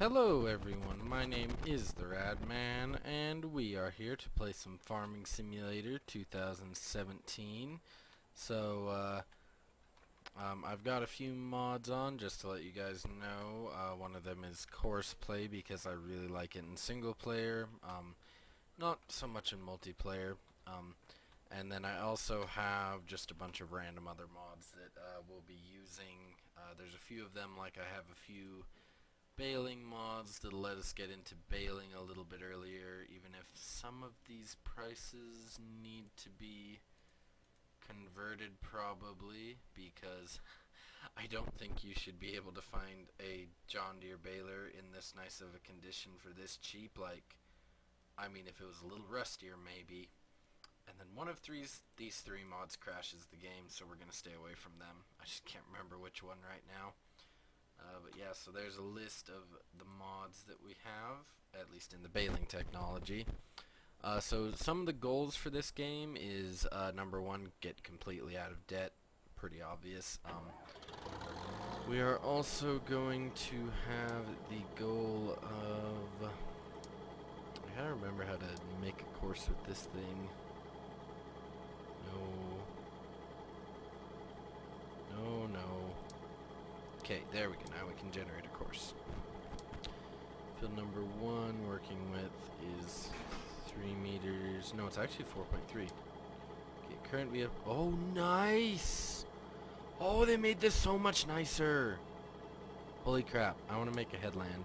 Hello everyone, my name is the Rad Man, and we are here to play some Farming Simulator 2017. I've got a few mods on just to let you guys know. One of them is course play because I really like it in single player, not so much in multiplayer. And then I also have just a bunch of random other mods that we'll be using. There's a few of them, like I have a few baling mods that'll let us get into baling a little bit earlier, even if some of these prices need to be converted probably, because I don't think you should be able to find a John Deere baler in this nice of a condition for this cheap. Like, I mean, if it was a little rustier maybe. And then one of these three mods crashes the game, so we're gonna stay away from them. I just can't remember which one right now. But yeah, so there's a list of the mods that we have, at least in the baling technology. So some of the goals for this game is, number one, get completely out of debt. Pretty obvious. We are also going to have the goal of... I gotta remember how to make a course with this thing. No. Okay, there we go. Now we can generate a course. Field number 1 working with is 3 meters. No, it's actually 4.3. Okay, current we have... Oh, nice! Oh, they made this so much nicer! Holy crap, I want to make a headland.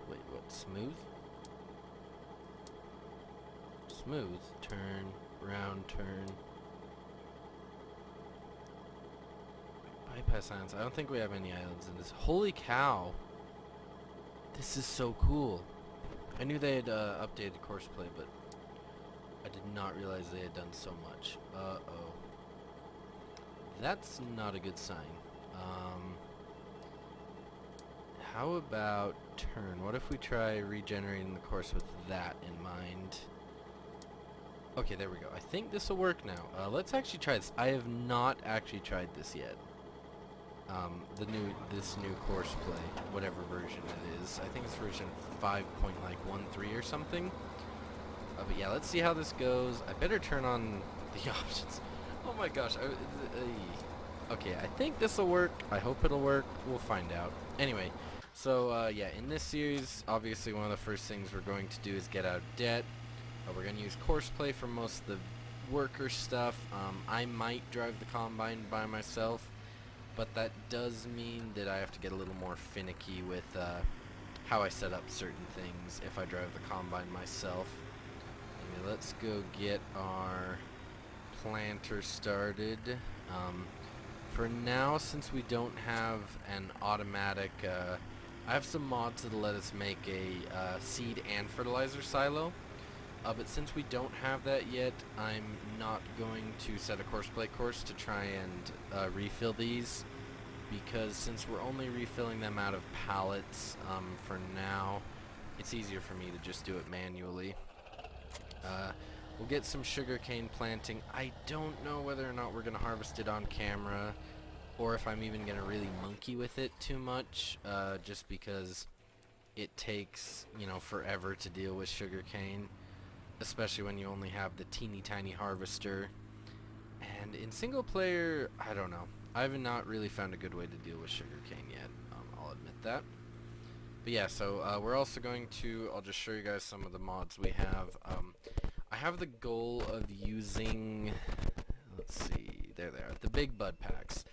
Wait, what? Smooth? Smooth. Turn. Round turn. Bypass islands. I don't think we have any islands in this. Holy cow! This is so cool. I knew they had updated course play, but I did not realize they had done so much. Uh-oh. That's not a good sign. How about turn? What if we try regenerating the course with that in mind? Okay, there we go. I think this will work now. Let's actually try this. I have not actually tried this yet. This new course play, whatever version it is. I think it's version 5.13 or something. But yeah, let's see how this goes. I better turn on the options. Oh my gosh. Okay, I think this will work. I hope it'll work. We'll find out. Anyway, so yeah, in this series, obviously one of the first things we're going to do is get out of debt. We're going to use course play for most of the worker stuff. I might drive the combine by myself, but that does mean that I have to get a little more finicky with how I set up certain things if I drive the combine myself. Anyway, let's go get our planter started. For now, since we don't have an automatic... I have some mods that'll let us make a seed and fertilizer silo. But since we don't have that yet, I'm not going to set a course play course to try and refill these, because since we're only refilling them out of pallets for now, it's easier for me to just do it manually. We'll get some sugarcane planting. I don't know whether or not we're going to harvest it on camera, or if I'm even going to really monkey with it too much, just because it takes, forever to deal with sugarcane. Especially when you only have the teeny tiny harvester. And in single player, I don't know. I have not really found a good way to deal with sugarcane yet. I'll admit that. But yeah, so we're also going to... I'll just show you guys some of the mods we have. I have the goal of using... Let's see. There they are. The big bud packs.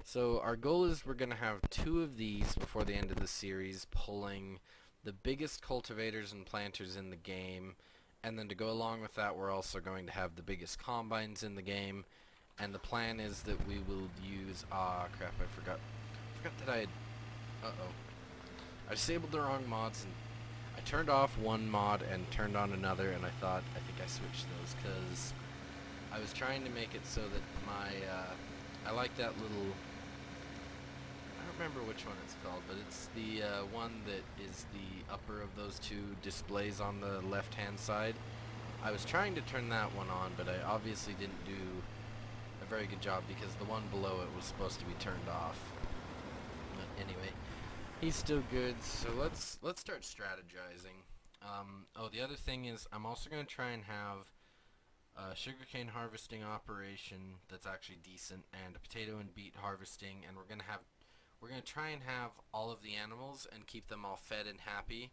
So our goal is we're going to have 2 of these before the end of the series, pulling the biggest cultivators and planters in the game. And then to go along with that, we're also going to have the biggest combines in the game. And the plan is that we will use... Ah, crap, I forgot that I had... Uh-oh. I disabled the wrong mods, and I turned off one mod and turned on another, and I think I switched those, because I was trying to make it so that my... I like that little... I don't remember which one it's called, but it's the one that is the upper of those 2 displays on the left-hand side. I was trying to turn that one on, but I obviously didn't do a very good job because the one below it was supposed to be turned off. But anyway, He's still good, so let's start strategizing. Oh, the other thing is I'm also gonna try and have a sugarcane harvesting operation that's actually decent, and a potato and beet harvesting, and we're gonna try and have all of the animals and keep them all fed and happy.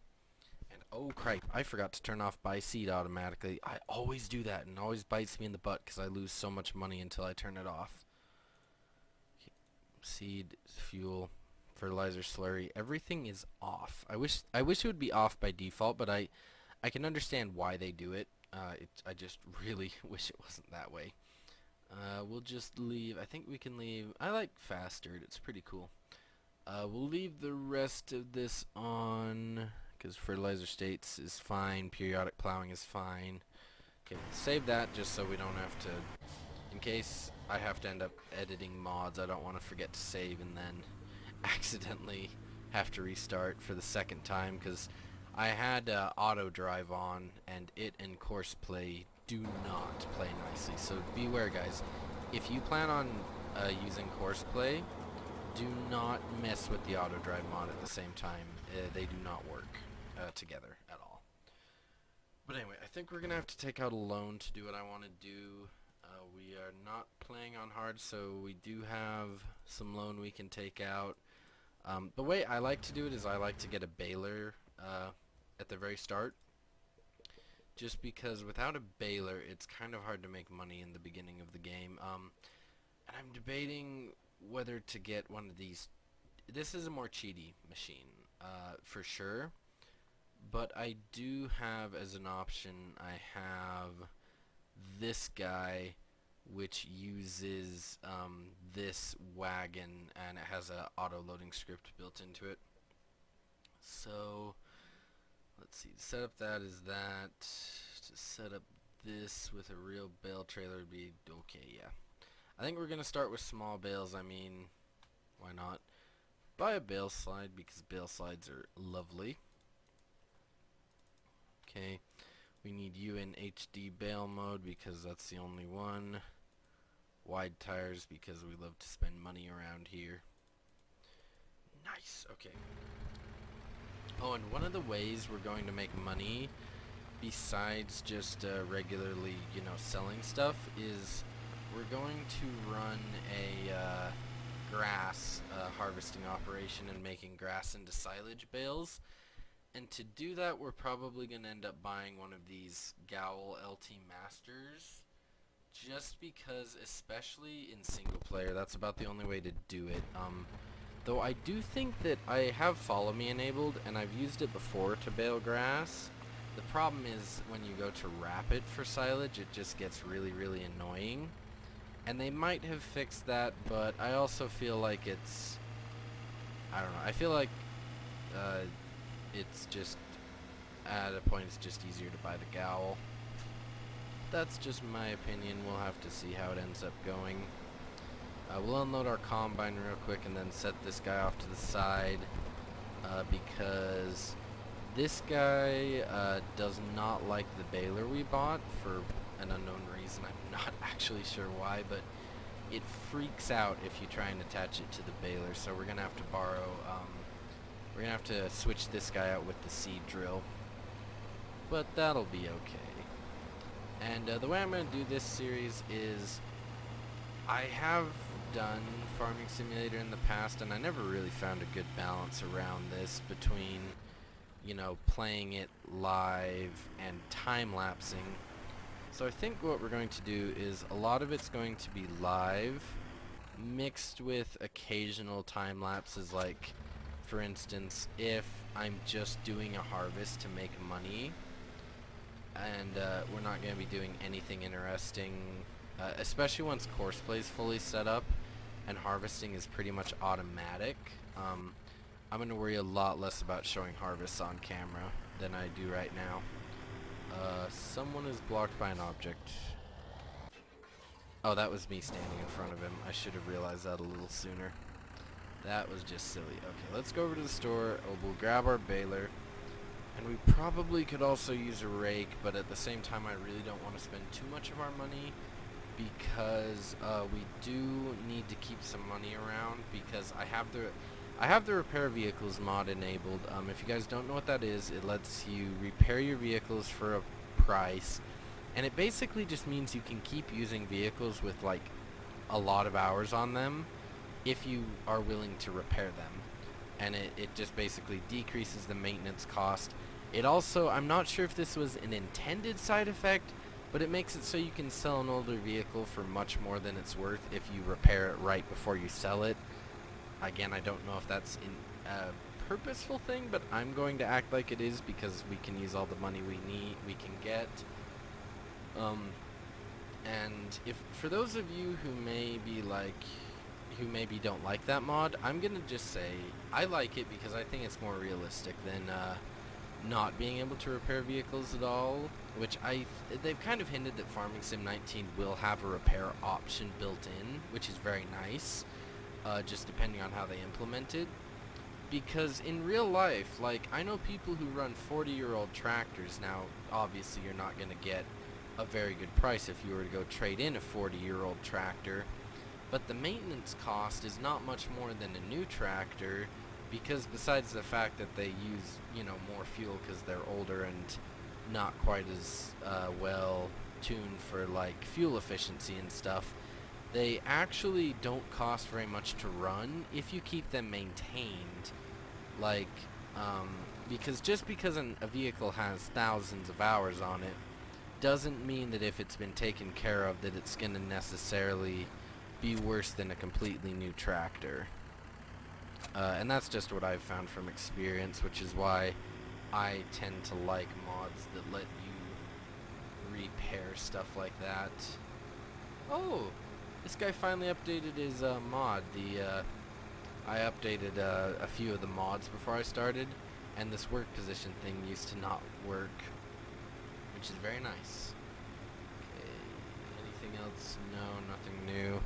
And oh cripe, I forgot to turn off buy seed automatically. I always do that, and it always bites me in the butt because I lose so much money until I turn it off. Seed, fuel, fertilizer, slurry, everything is off. I wish it would be off by default, but I can understand why they do it. I just really wish it wasn't that way. We'll just leave. I think we can leave. I like fast dirt. It's pretty cool. We'll leave the rest of this on because fertilizer states is fine. Periodic plowing is fine. Okay, we'll save that just so we don't have to. In case I have to end up editing mods, I don't want to forget to save and then accidentally have to restart for the second time because I had auto drive on and it and course play do not play nicely. So beware, guys. If you plan on using course play, do not mess with the auto drive mod at the same time. They do not work together at all. But anyway, I think we're gonna have to take out a loan to do what I want to do. We are not playing on hard, so we do have some loan we can take out. The way I like to do it is I like to get a baler at the very start, just because without a baler it's kind of hard to make money in the beginning of the game. And I'm debating whether to get one of these. This is a more cheaty machine for sure, but I do have as an option, I have this guy which uses this wagon, and it has a auto loading script built into it. So let's see, to set up that is that. To set up this with a real bale trailer would be okay. Yeah, I think we're gonna start with small bales. I mean, why not buy a bale slide because bale slides are lovely. Okay, we need you in HD bale mode because that's the only one. Wide tires because we love to spend money around here. Nice. Okay. Oh, and one of the ways we're going to make money besides just regularly, selling stuff is we're going to run a grass harvesting operation and making grass into silage bales. And to do that, we're probably going to end up buying one of these Gowl LT Masters, just because, especially in single player, that's about the only way to do it. Though I do think that I have Follow Me enabled, and I've used it before to bale grass. The problem is when you go to wrap it for silage, it just gets really, really annoying. And they might have fixed that, but I also feel like it's, I don't know, I feel like it's just, at a point it's just easier to buy the Gowl. That's just my opinion. We'll have to see how it ends up going. We'll unload our combine real quick and then set this guy off to the side because this guy does not like the baler we bought for an unknown reason. I'm not actually sure why, but it freaks out if you try and attach it to the baler, so we're gonna have to borrow we're gonna have to switch this guy out with the seed drill, but that'll be okay. And the way I'm gonna do this series is I have done Farming Simulator in the past, and I never really found a good balance around this between, playing it live and time-lapsing. So I think what we're going to do is a lot of it's going to be live, mixed with occasional time lapses, like, for instance, if I'm just doing a harvest to make money, and we're not going to be doing anything interesting, especially once course play is fully set up and harvesting is pretty much automatic. I'm going to worry a lot less about showing harvests on camera than I do right now. Someone is blocked by an object. Oh, that was me standing in front of him. I should have realized that a little sooner. That was just silly. Okay, let's go over to the store. We'll grab our baler. And we probably could also use a rake, but at the same time I really don't want to spend too much of our money because we do need to keep some money around because I have the repair vehicles mod enabled. If you guys don't know what that is, it lets you repair your vehicles for a price, and it basically just means you can keep using vehicles with like a lot of hours on them if you are willing to repair them, and it just basically decreases the maintenance cost. It also, I'm not sure if this was an intended side effect, but it makes it so you can sell an older vehicle for much more than it's worth if you repair it right before you sell it. Again, I don't know if that's a purposeful thing, but I'm going to act like it is because we can use all the money we can get. And if for those of you who maybe don't like that mod, I'm gonna just say I like it because I think it's more realistic than not being able to repair vehicles at all, which they've kind of hinted that Farming Sim 19 will have a repair option built in, which is very nice, just depending on how they implement it. Because in real life, like, I know people who run 40-year-old tractors. Now, obviously you're not going to get a very good price if you were to go trade in a 40-year-old tractor, but the maintenance cost is not much more than a new tractor, because besides the fact that they use, more fuel because they're older and not quite as well tuned for like fuel efficiency and stuff, they actually don't cost very much to run if you keep them maintained. Like, because just because a vehicle has thousands of hours on it doesn't mean that if it's been taken care of that it's going to necessarily be worse than a completely new tractor. And that's just what I've found from experience, which is why I tend to like mods that let you repair stuff like that. Oh, this guy finally updated his mod. I updated a few of the mods before I started, and this work position thing used to not work, which is very nice. Okay, anything else? No, nothing new.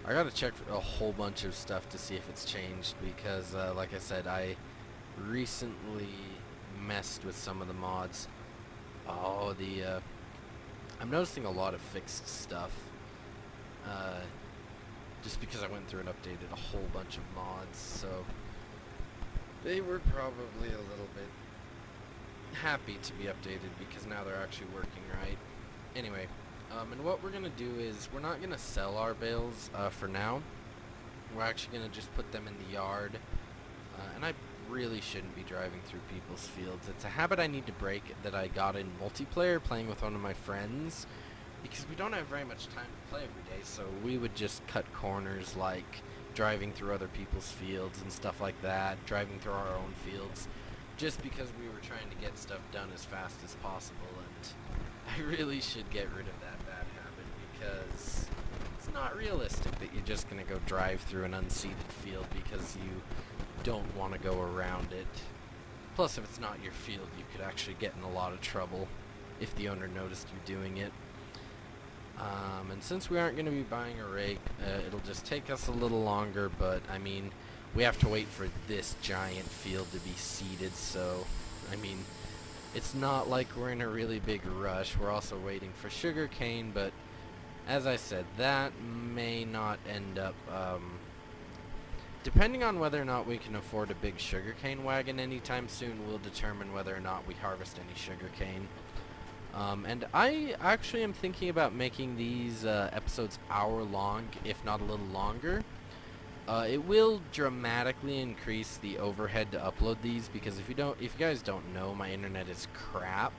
I gotta check a whole bunch of stuff to see if it's changed, because like I said, I recently messed with some of the mods. Oh, I'm noticing a lot of fixed stuff, just because I went through and updated a whole bunch of mods, so they were probably a little bit happy to be updated because now they're actually working right. Anyway, and what we're going to do is we're not going to sell our bales for now. We're actually going to just put them in the yard, and I really shouldn't be driving through people's fields. It's a habit I need to break that I got in multiplayer playing with one of my friends, because we don't have very much time to play every day, so we would just cut corners like driving through other people's fields and stuff like that, driving through our own fields, just because we were trying to get stuff done as fast as possible. And I really should get rid of that bad habit, because it's not realistic that you're just going to go drive through an unseeded field because you don't want to go around it. Plus, if it's not your field, you could actually get in a lot of trouble if the owner noticed you doing it. And since we aren't going to be buying a rake, it'll just take us a little longer, but I mean, we have to wait for this giant field to be seeded, so I mean, it's not like we're in a really big rush. We're also waiting for sugar cane, but as I said, that may not end up, depending on whether or not we can afford a big sugarcane wagon anytime soon, will determine whether or not we harvest any sugarcane. And I actually am thinking about making these episodes hour long, if not a little longer. It will dramatically increase the overhead to upload these, because if you guys don't know, my internet is crap.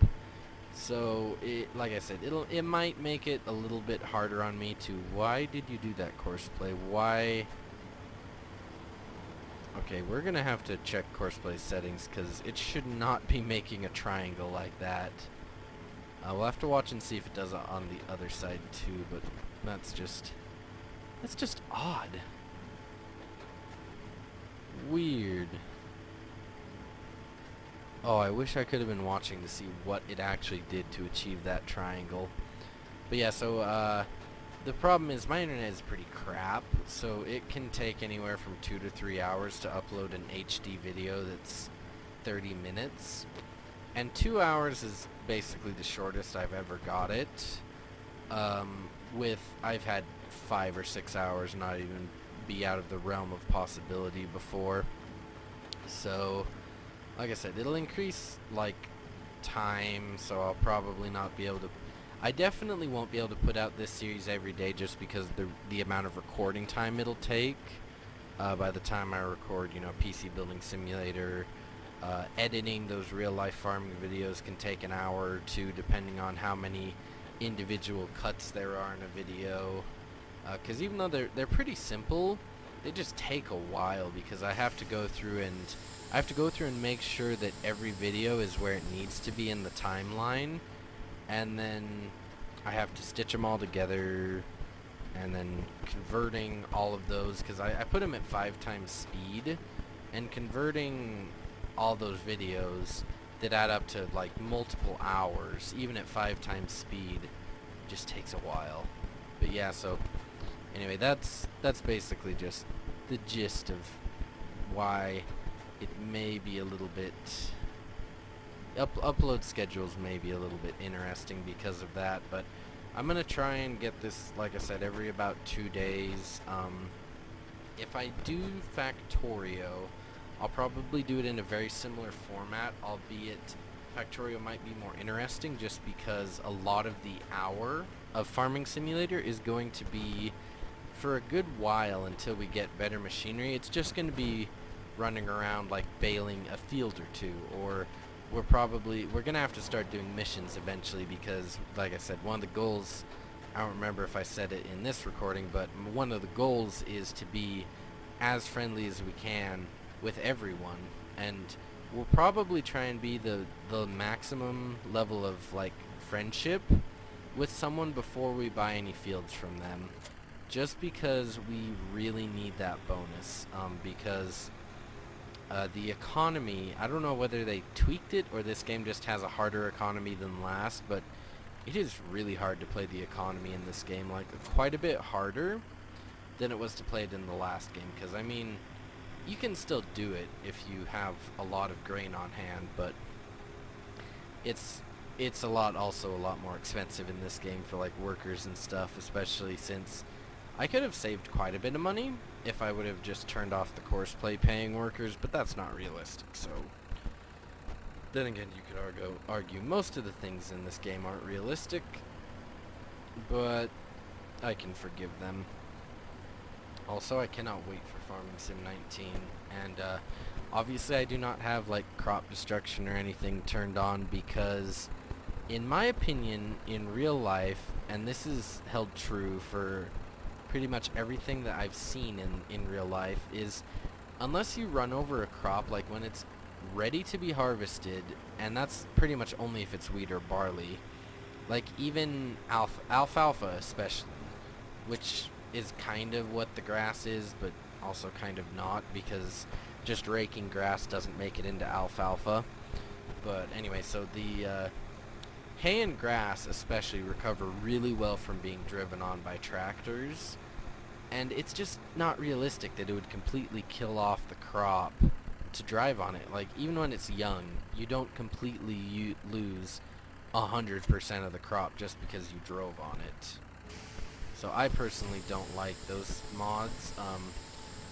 So like I said, it might make it a little bit harder on me to. Why did you do that, Courseplay? Why? Okay, we're gonna have to check Courseplay settings, because it should not be making a triangle like that. We'll have to watch and see if it does it on the other side too, but that's just odd. Weird. Oh, I wish I could have been watching to see what it actually did to achieve that triangle. But yeah, so the problem is my internet is pretty crap, so it can take anywhere from 2 to 3 hours to upload an HD video that's 30 minutes. And 2 hours is basically the shortest I've ever got it. I've had 5 or 6 hours not even be out of the realm of possibility before. So, like I said, it'll increase, like, time, so I'll probably not be able to... I definitely won't be able to put out this series every day just because the amount of recording time it'll take. By the time I record, PC Building Simulator, editing those real-life farming videos can take an hour or two, depending on how many individual cuts there are in a video. Because even though they're pretty simple, they just take a while because I have to go through and make sure that every video is where it needs to be in the timeline, and then I have to stitch them all together, and then converting all of those, because I put them at 5 times speed, and converting all those videos that add up to like multiple hours, even at 5 times speed, just takes a while. But yeah, so anyway, that's basically just the gist of why it may be a little bit... upload schedules may be a little bit interesting because of that, but I'm going to try and get this, like I said, every about 2 days. If I do Factorio, I'll probably do it in a very similar format, albeit Factorio might be more interesting just because a lot of the hour of Farming Simulator is going to be, for a good while until we get better machinery, it's just going to be running around like baling a field or two, or we're going to have to start doing missions eventually because, like I said, one of the goals, I don't remember if I said it in this recording, but one of the goals is to be as friendly as we can with everyone, and we'll probably try and be the maximum level of like friendship with someone before we buy any fields from them, just because we really need that bonus, because the economy, I don't know whether they tweaked it or this game just has a harder economy than last, but it is really hard to play the economy in this game, like quite a bit harder than it was to play it in the last game, because I mean, you can still do it if you have a lot of grain on hand, but it's also a lot more expensive in this game for like workers and stuff, especially since I could have saved quite a bit of money if I would have just turned off the courseplay paying workers, but that's not realistic. So then again, you could argue most of the things in this game aren't realistic, but I can forgive them. Also, I cannot wait for Farming Sim 19, and obviously I do not have like crop destruction or anything turned on because, in my opinion, in real life, and this is held true for pretty much everything that I've seen in real life, is unless you run over a crop, like when it's ready to be harvested, and that's pretty much only if it's wheat or barley, like even alfalfa especially, which is kind of what the grass is, but also kind of not, because just raking grass doesn't make it into alfalfa. But anyway, so the hay and grass especially recover really well from being driven on by tractors, and it's just not realistic that it would completely kill off the crop to drive on it. Like, even when it's young, you don't completely lose 100% of the crop just because you drove on it. So I personally don't like those mods.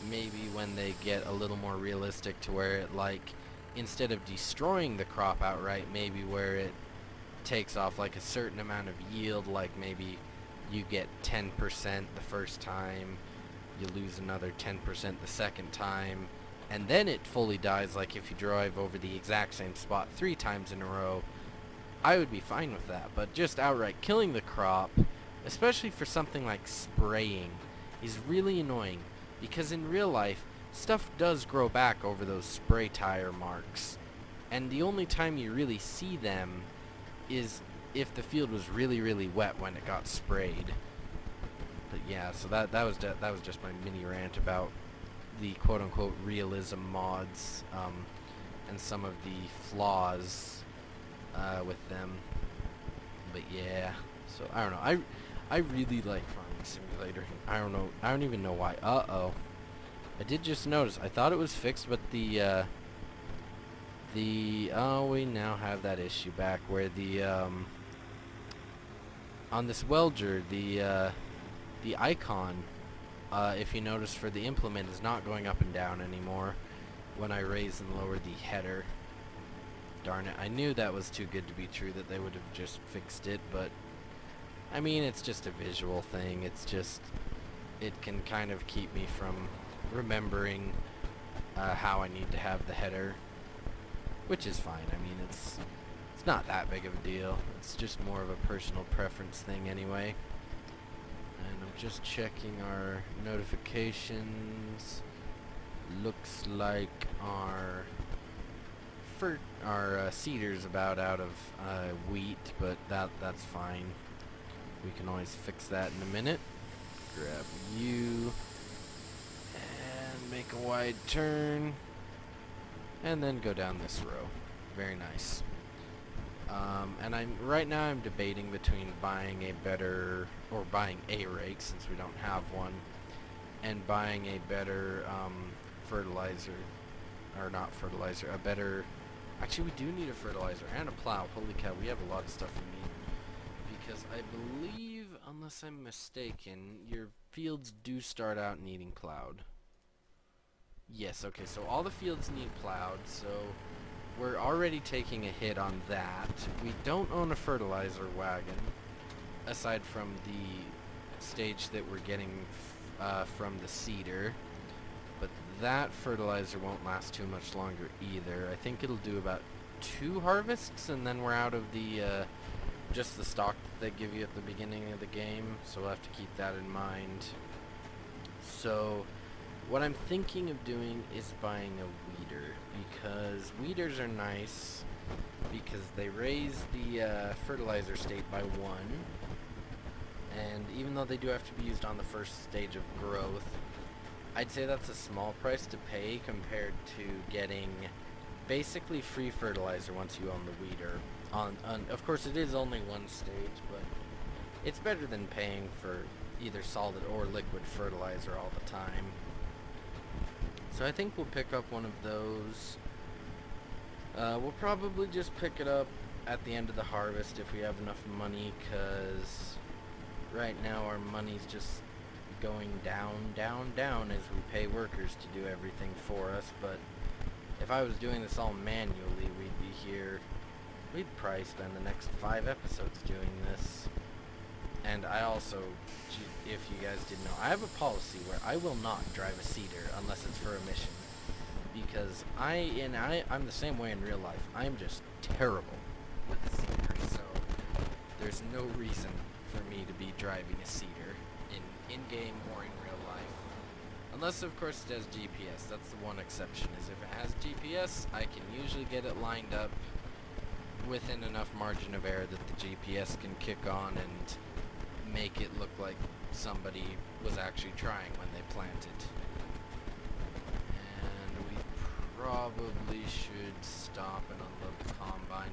Maybe when they get a little more realistic to where it, like, instead of destroying the crop outright, maybe where it takes off like a certain amount of yield, like maybe you get 10% the first time, you lose another 10% the second time, and then it fully dies, like if you drive over the exact same spot 3 times in a row, I would be fine with that. But just outright killing the crop, especially for something like spraying, is really annoying, because in real life, stuff does grow back over those spray tire marks, and the only time you really see them is if the field was really, really wet when it got sprayed. But yeah, so that was just my mini rant about the quote-unquote realism mods, and some of the flaws with them. But yeah, so I don't know. I really like Farming Simulator. I don't even know why. Uh-oh. I did just notice. I thought it was fixed, but oh, we now have that issue back where on this welder, the icon, if you notice, for the implement is not going up and down anymore. when I raise and lower the header. Darn it, I knew that was too good to be true, that they would have just fixed it, but I mean, it's just a visual thing. It's just, it can kind of keep me from remembering how I need to have the header, which is fine. I mean, it's not that big of a deal. It's just more of a personal preference thing anyway. And I'm just checking our notifications. Looks like our cedar's about out of wheat, but that's fine. We can always fix that in a minute. Grab you and make a wide turn, and then go down this row. Very nice. And right now I'm debating between buying a rake, since we don't have one, and buying a better fertilizer, or not fertilizer, a better. Actually, we do need a fertilizer and a plow. Holy cow, we have a lot of stuff we need. Because I believe, unless I'm mistaken, your fields do start out needing plowed. Yes, okay, so all the fields need plowed, so we're already taking a hit on that. We don't own a fertilizer wagon, aside from the stage that we're getting from the cedar. But that fertilizer won't last too much longer either. I think it'll do about 2 harvests, and then we're out of the just the stock that they give you at the beginning of the game, so we'll have to keep that in mind. So what I'm thinking of doing is buying a weeder, because weeders are nice because they raise the fertilizer state by 1, and even though they do have to be used on the first stage of growth, I'd say that's a small price to pay compared to getting basically free fertilizer once you own the weeder. Of course, it is only 1 stage, but it's better than paying for either solid or liquid fertilizer all the time. So I think we'll pick up one of those. We'll probably just pick it up at the end of the harvest if we have enough money, because right now our money's just going down, down, down as we pay workers to do everything for us. But if I was doing this all manually, we'd probably spend the next 5 episodes doing this. And I also, if you guys didn't know, I have a policy where I will not drive a cedar unless it's for a mission, because I'm the same way in real life. I'm just terrible with the cedar, so there's no reason for me to be driving a cedar in-game or in real life. Unless, of course, it has GPS. That's the one exception, is if it has GPS, I can usually get it lined up within enough margin of error that the GPS can kick on and make it look like somebody was actually trying when they planted. And we probably should stop and unload the combine.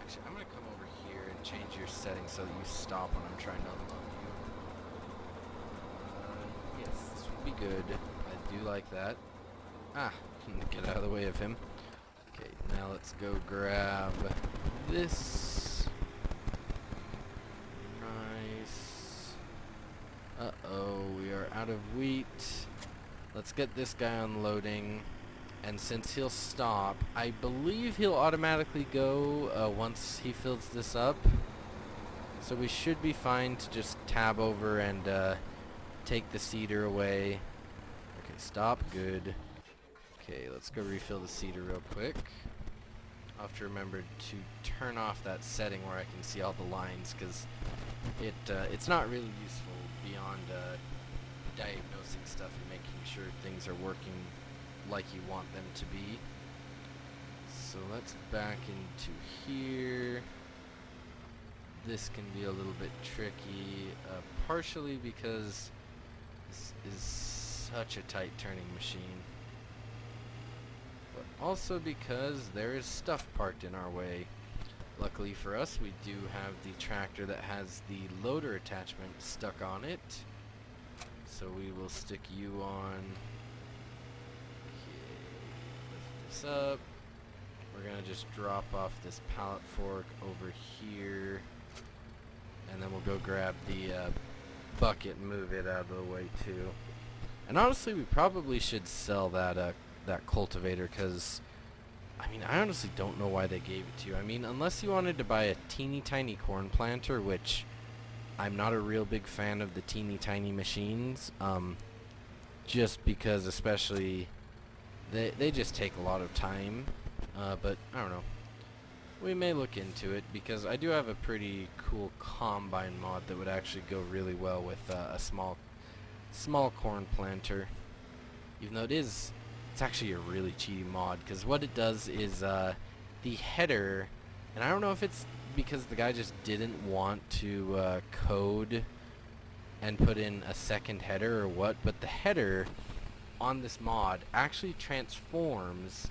Actually, I'm going to come over here and change your settings so that you stop when I'm trying to unload you. Yes, this would be good. I do like that. Get out of the way of him. Okay, now let's go grab this. Nice. Uh-oh, we are out of wheat. Let's get this guy unloading. And since he'll stop, I believe he'll automatically go once he fills this up. So we should be fine to just tab over and take the cedar away. Okay, stop. Good. Okay, let's go refill the cedar real quick. I'll have to remember to turn off that setting where I can see all the lines, because it's not really useful beyond diagnosing stuff and making sure things are working like you want them to be. So let's back into here. This can be a little bit tricky, partially because this is such a tight turning machine, but also because there is stuff parked in our way. Luckily for us, we do have the tractor that has the loader attachment stuck on it, so we will stick you on. Okay, lift this up. We're gonna just drop off this pallet fork over here, and then we'll go grab the bucket and move it out of the way too. And honestly, we probably should sell that that cultivator, because I mean, I honestly don't know why they gave it to you. I mean, unless you wanted to buy a teeny tiny corn planter, which I'm not a real big fan of the teeny tiny machines, just because especially they just take a lot of time, but I don't know. We may look into it, because I do have a pretty cool combine mod that would actually go really well with a small corn planter, even though it's actually a really cheaty mod, because what it does is the header, and I don't know if it's because the guy just didn't want to code and put in a second header or what, but the header on this mod actually transforms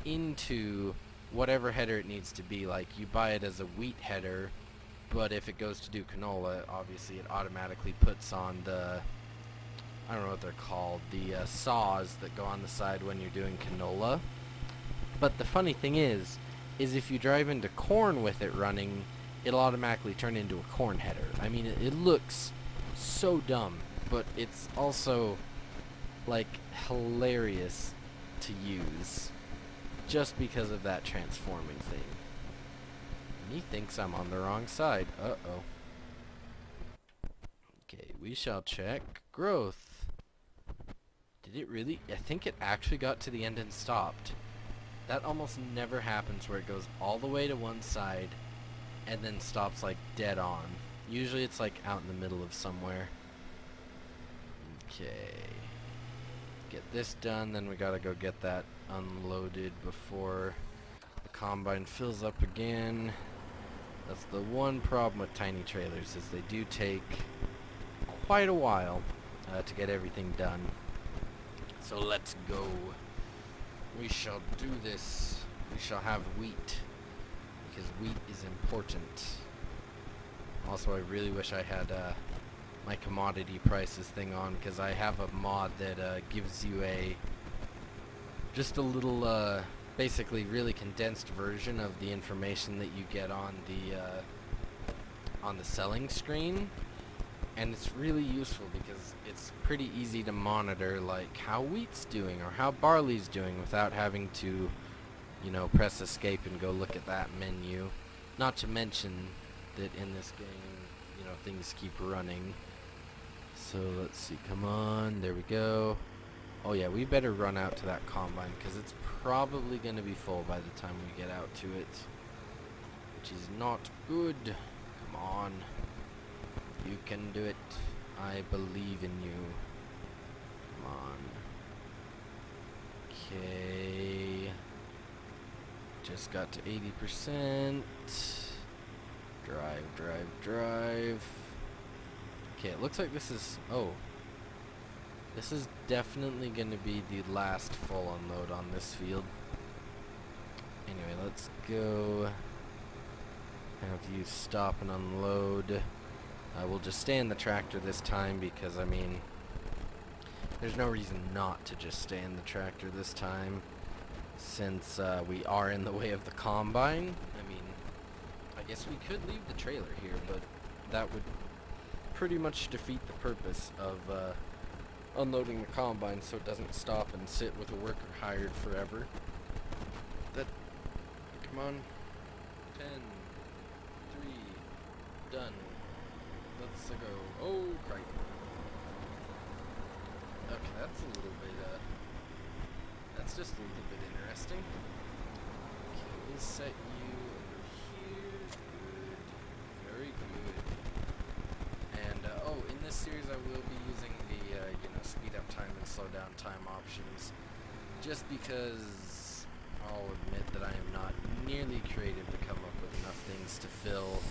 into whatever header it needs to be. Like, you buy it as a wheat header, but if it goes to do canola, obviously it automatically puts on the, I don't know what they're called, the saws that go on the side when you're doing canola. But the funny thing is if you drive into corn with it running, it'll automatically turn into a corn header. I mean, it looks so dumb, but it's also, like, hilarious to use just because of that transforming thing. And he thinks I'm on the wrong side. Uh-oh. Okay, we shall check growth. Did it really? I think it actually got to the end and stopped. That almost never happens, where it goes all the way to one side and then stops like dead on. Usually it's like out in the middle of somewhere. Okay. Get this done, then we gotta go get that unloaded before the combine fills up again. That's the one problem with tiny trailers, is they do take quite a while to get everything done. So let's go. We shall do this. We shall have wheat, because wheat is important. Also, I really wish I had my commodity prices thing on, because I have a mod that gives you just a little basically really condensed version of the information that you get on the selling screen. And it's really useful because it's pretty easy to monitor, like, how wheat's doing or how barley's doing without having to, you know, press escape and go look at that menu. Not to mention that in this game, you know, things keep running. So let's see, come on, there we go. Oh yeah, we better run out to that combine, because it's probably going to be full by the time we get out to it, which is not good. Come on. You can do it. I believe in you. Come on. Okay. Just got to 80%. Drive, drive, drive. Okay, it looks like this is... Oh. This is definitely going to be the last full unload on this field. Anyway, let's go. Have you stop and unload. We'll just stay in the tractor this time, because, I mean, there's no reason not to just stay in the tractor this time, since we are in the way of the combine. I mean, I guess we could leave the trailer here, but that would pretty much defeat the purpose of unloading the combine, so it doesn't stop and sit with a worker hired forever. Come on. 10, 3, done. Let's go. Oh, right. Okay, that's a little bit, that's just a little bit interesting. Okay, we'll set you over here. Good. Very good. And, oh, in this series I will be using the, you know, speed up time and slow down time options, just because I'll admit that I am not nearly creative to come up with enough things to fill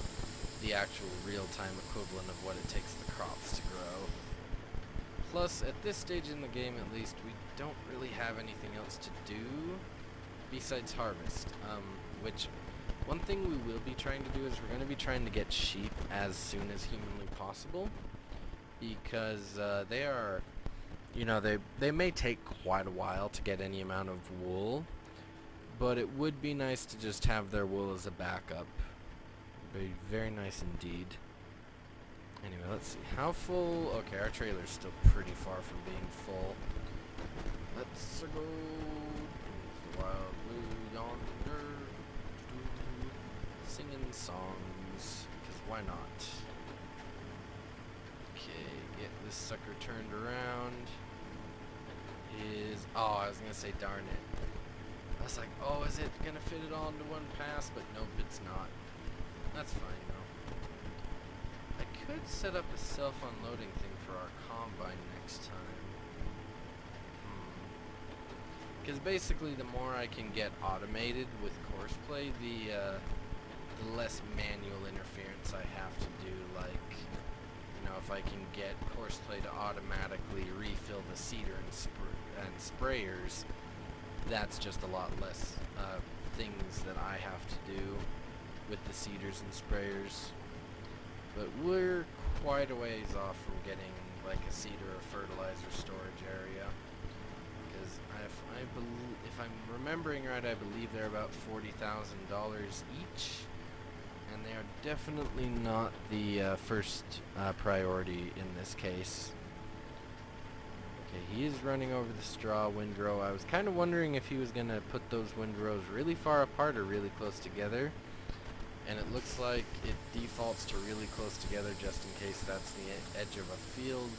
the actual real-time equivalent of what it takes the crops to grow. Plus, at this stage in the game at least, we don't really have anything else to do besides harvest. Which, one thing we will be trying to do is we're going to be trying to get sheep as soon as humanly possible, because they are, you know, they may take quite a while to get any amount of wool, but it would be nice to just have their wool as a backup. Very, very nice indeed. Anyway, let's see. How full? Okay, our trailer's still pretty far from being full. Let's go. Wild blue yonder. Singing songs. Because why not? Okay, get this sucker turned around. Oh, I was gonna say darn it. I was like, oh, is it gonna fit it all into one pass? But nope, it's not. That's fine though. I could set up a self-unloading thing for our combine next time. Because basically the more I can get automated with courseplay, the less manual interference I have to do. Like, you know, if I can get courseplay to automatically refill the seeder and sprayers, that's just a lot less things that I have to do with the seeders and sprayers. But we're quite a ways off from getting like a seeder or fertilizer storage area. Because if I'm remembering right, I believe they're about $40,000 each. And they are definitely not the first priority in this case. Okay, he is running over the straw windrow. I was kind of wondering if he was going to put those windrows really far apart or really close together. And it looks like it defaults to really close together just in case that's the edge of a field.